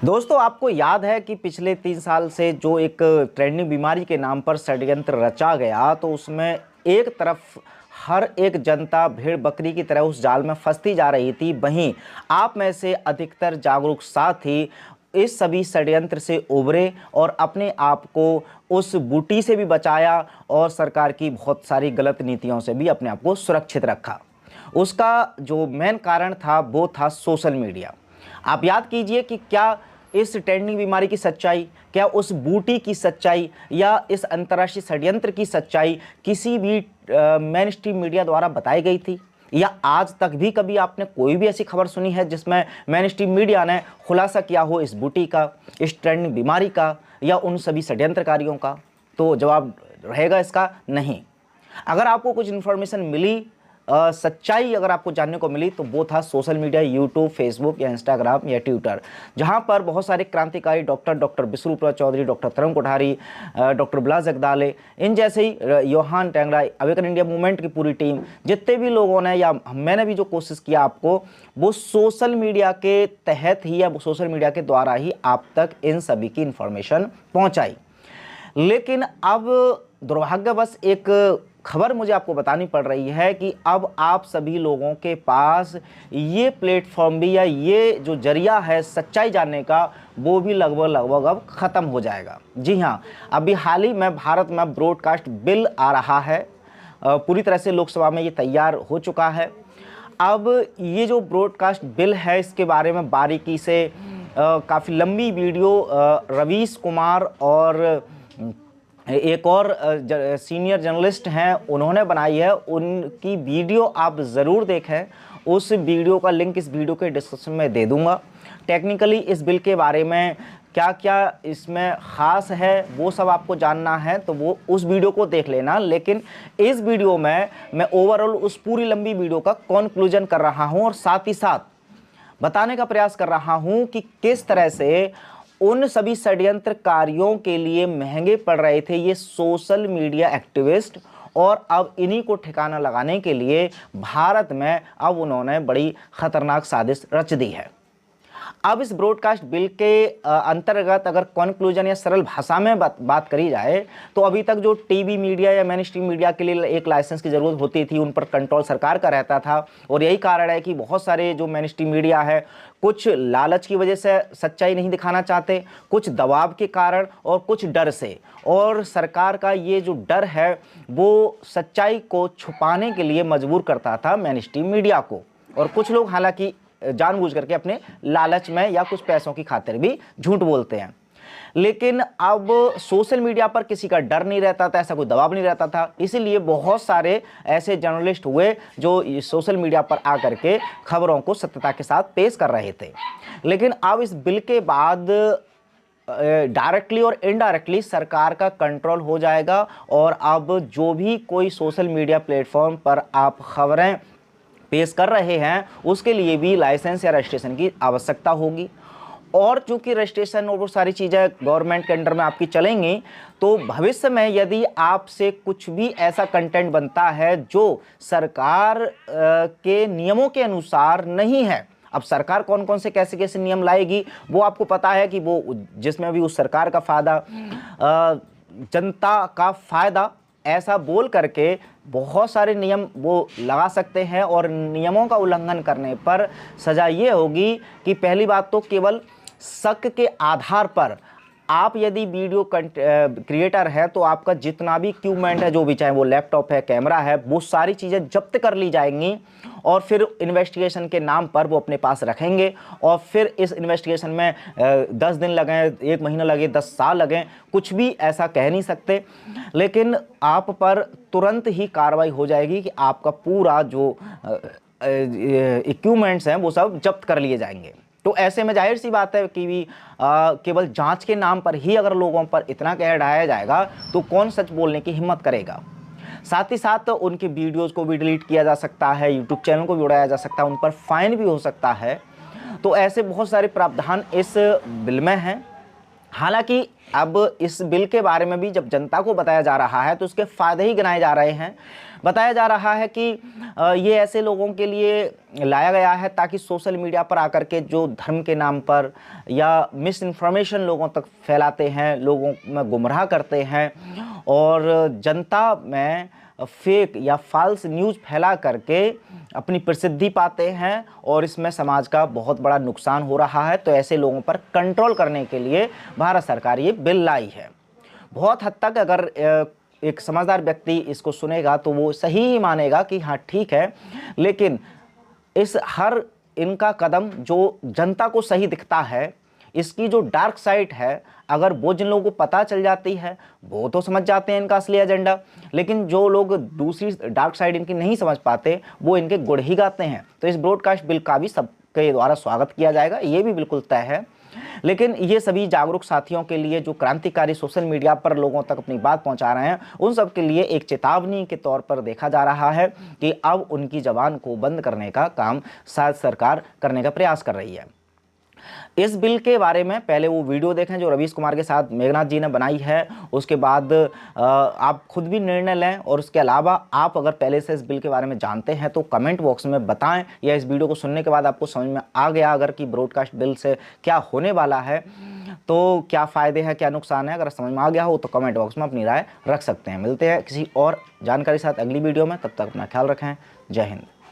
दोस्तों, आपको याद है कि पिछले 3 साल से जो एक ट्रेंडिंग बीमारी के नाम पर षड्यंत्र रचा गया, तो उसमें एक तरफ हर एक जनता भेड़ बकरी की तरह उस जाल में फंसती जा रही थी। वहीं आप में से अधिकतर जागरूक साथी इस सभी षड्यंत्र से उभरे और अपने आप को उस बूटी से भी बचाया और सरकार की बहुत सारी गलत नीतियों से भी अपने आप को सुरक्षित रखा। उसका जो मेन कारण था वो था सोशल मीडिया। आप याद कीजिए कि क्या इस ट्रेंडिंग बीमारी की सच्चाई, क्या उस बूटी की सच्चाई या इस अंतर्राष्ट्रीय षड्यंत्र की सच्चाई किसी भी मेन स्ट्रीम मीडिया द्वारा बताई गई थी? या आज तक भी कभी आपने कोई भी ऐसी खबर सुनी है जिसमें मेन स्ट्रीम मीडिया ने खुलासा किया हो इस बूटी का, इस ट्रेंडिंग बीमारी का या उन सभी षड्यंत्रकारियों का? तो जवाब रहेगा इसका नहीं। अगर आपको कुछ इन्फॉर्मेशन मिली, सच्चाई अगर आपको जानने को मिली, तो वो था सोशल मीडिया, यूट्यूब, फेसबुक या इंस्टाग्राम या ट्विटर, जहां पर बहुत सारे क्रांतिकारी डॉक्टर विष्णुप्रसाद चौधरी, डॉक्टर तरंग कोठारी, डॉक्टर बिलास जगदाले, इन जैसे ही योहान टेंगरा, अवेकन इंडिया मूवमेंट की पूरी टीम, जितने भी लोगों ने या मैंने भी जो कोशिश किया आपको, वो सोशल मीडिया के तहत ही या सोशल मीडिया के द्वारा ही आप तक इन सभी की इंफॉर्मेशन पहुँचाई। लेकिन अब दुर्भाग्यवश एक खबर मुझे आपको बतानी पड़ रही है कि अब आप सभी लोगों के पास ये प्लेटफॉर्म भी या ये जो जरिया है सच्चाई जानने का, वो भी लगभग अब ख़त्म हो जाएगा। जी हाँ, अभी हाल ही में भारत में ब्रॉडकास्ट बिल आ रहा है, पूरी तरह से लोकसभा में ये तैयार हो चुका है। अब ये जो ब्रॉडकास्ट बिल है, इसके बारे में बारीकी से काफ़ी लंबी वीडियो रवीश कुमार और एक और सीनियर जर्नलिस्ट हैं, उन्होंने बनाई है। उनकी वीडियो आप ज़रूर देखें। उस वीडियो का लिंक इस वीडियो के डिस्क्रिप्शन में दे दूंगा। टेक्निकली इस बिल के बारे में क्या क्या इसमें ख़ास है, वो सब आपको जानना है तो वो उस वीडियो को देख लेना। लेकिन इस वीडियो में मैं ओवरऑल उस पूरी लंबी वीडियो का कंक्लूजन कर रहा हूँ और साथ ही साथ बताने का प्रयास कर रहा हूँ कि किस तरह से उन सभी षड्यंत्रकारियों के लिए महंगे पड़ रहे थे ये सोशल मीडिया एक्टिविस्ट, और अब इन्हीं को ठिकाना लगाने के लिए भारत में अब उन्होंने बड़ी खतरनाक साजिश रच दी है। अब इस ब्रॉडकास्ट बिल के अंतर्गत अगर कंक्लूजन या सरल भाषा में बात करी जाए, तो अभी तक जो टीवी मीडिया या मेन स्ट्रीम मीडिया के लिए एक लाइसेंस की ज़रूरत होती थी, उन पर कंट्रोल सरकार का रहता था। और यही कारण है कि बहुत सारे जो मेन स्ट्रीम मीडिया है, कुछ लालच की वजह से सच्चाई नहीं दिखाना चाहते, कुछ दबाव के कारण और कुछ डर से। और सरकार का ये जो डर है वो सच्चाई को छुपाने के लिए मजबूर करता था मेन स्ट्रीम मीडिया को। और कुछ लोग हालांकि जानबूझ करके अपने लालच में या कुछ पैसों की खातिर भी झूठ बोलते हैं। लेकिन अब सोशल मीडिया पर किसी का डर नहीं रहता था, ऐसा कोई दबाव नहीं रहता था, इसीलिए बहुत सारे ऐसे जर्नलिस्ट हुए जो सोशल मीडिया पर आकर के खबरों को सत्यता के साथ पेश कर रहे थे। लेकिन अब इस बिल के बाद डायरेक्टली और इनडायरेक्टली सरकार का कंट्रोल हो जाएगा, और अब जो भी कोई सोशल मीडिया प्लेटफॉर्म पर आप खबरें पेश कर रहे हैं, उसके लिए भी लाइसेंस या रजिस्ट्रेशन की आवश्यकता होगी। और चूंकि रजिस्ट्रेशन और वो सारी चीज़ें गवर्नमेंट के अंडर में आपकी चलेंगी, तो भविष्य में यदि आपसे कुछ भी ऐसा कंटेंट बनता है जो सरकार के नियमों के अनुसार नहीं है, अब सरकार कौन कौन से कैसे कैसे नियम लाएगी वो आपको पता है कि वो जिसमें भी उस सरकार का फ़ायदा, जनता का फ़ायदा, ऐसा बोल करके बहुत सारे नियम वो लगा सकते हैं। और नियमों का उल्लंघन करने पर सज़ा ये होगी कि पहली बात तो केवल शक के आधार पर आप यदि वीडियो क्रिएटर है तो आपका जितना भी इक्विपमेंट है, जो भी चाहे वो लैपटॉप है, कैमरा है, वो सारी चीज़ें जब्त कर ली जाएंगी। और फिर इन्वेस्टिगेशन के नाम पर वो अपने पास रखेंगे, और फिर इस इन्वेस्टिगेशन में 10 दिन लगें, 1 महीना लगे, 10 साल लगें, कुछ भी ऐसा कह नहीं सकते। लेकिन आप पर तुरंत ही कार्रवाई हो जाएगी कि आपका पूरा जो इक्विपमेंट्स हैं वो सब जब्त कर लिए जाएंगे। तो ऐसे में जाहिर सी बात है कि भी केवल जांच के नाम पर ही अगर लोगों पर इतना कहर ढाया जाएगा तो कौन सच बोलने की हिम्मत करेगा। साथ ही साथ उनके वीडियोज़ को भी डिलीट किया जा सकता है, यूट्यूब चैनल को भी उड़ाया जा सकता है, उन पर फाइन भी हो सकता है। तो ऐसे बहुत सारे प्रावधान इस बिल में हैं। हालांकि अब इस बिल के बारे में भी जब जनता को बताया जा रहा है तो उसके फायदे ही गिनाए जा रहे हैं। बताया जा रहा है कि ये ऐसे लोगों के लिए लाया गया है ताकि सोशल मीडिया पर आकर के जो धर्म के नाम पर या मिस इन्फॉर्मेशन लोगों तक फैलाते हैं, लोगों में गुमराह करते हैं और जनता में फेक या फॉल्स न्यूज़ फैला करके अपनी प्रसिद्धि पाते हैं और इसमें समाज का बहुत बड़ा नुकसान हो रहा है। तो ऐसे लोगों पर कंट्रोल करने के लिए भारत सरकार ये बिल लाई है। बहुत हद तक अगर एक समझदार व्यक्ति इसको सुनेगा तो वो सही ही मानेगा कि हाँ ठीक है, लेकिन इस हर इनका कदम जो जनता को सही दिखता है, इसकी जो डार्क साइड है अगर वो जिन लोगों को पता चल जाती है वो तो समझ जाते हैं इनका असली एजेंडा, लेकिन जो लोग दूसरी डार्क साइड इनकी नहीं समझ पाते वो इनके गुण ही गाते हैं। तो इस ब्रॉडकास्ट बिल का भी सबके द्वारा स्वागत किया जाएगा, ये भी बिल्कुल तय है। लेकिन ये सभी जागरूक साथियों के लिए जो क्रांतिकारी सोशल मीडिया पर लोगों तक अपनी बात पहुंचा रहे हैं, उन सब के लिए एक चेतावनी के तौर पर देखा जा रहा है कि अब उनकी जबान को बंद करने का काम शायद सरकार करने का प्रयास कर रही है। इस बिल के बारे में पहले वो वीडियो देखें जो रवीश कुमार के साथ मेघनाथ जी ने बनाई है, उसके बाद आप खुद भी निर्णय लें। और उसके अलावा आप अगर पहले से इस बिल के बारे में जानते हैं तो कमेंट बॉक्स में बताएं, या इस वीडियो को सुनने के बाद आपको समझ में आ गया अगर कि ब्रॉडकास्ट बिल से क्या होने वाला है, तो क्या फ़ायदे हैं क्या नुकसान है, अगर समझ में आ गया हो तो कमेंट बॉक्स में अपनी राय रख सकते हैं। मिलते हैं किसी और जानकारी के साथ अगली वीडियो में, तब तक अपना ख्याल रखें। जय हिंद।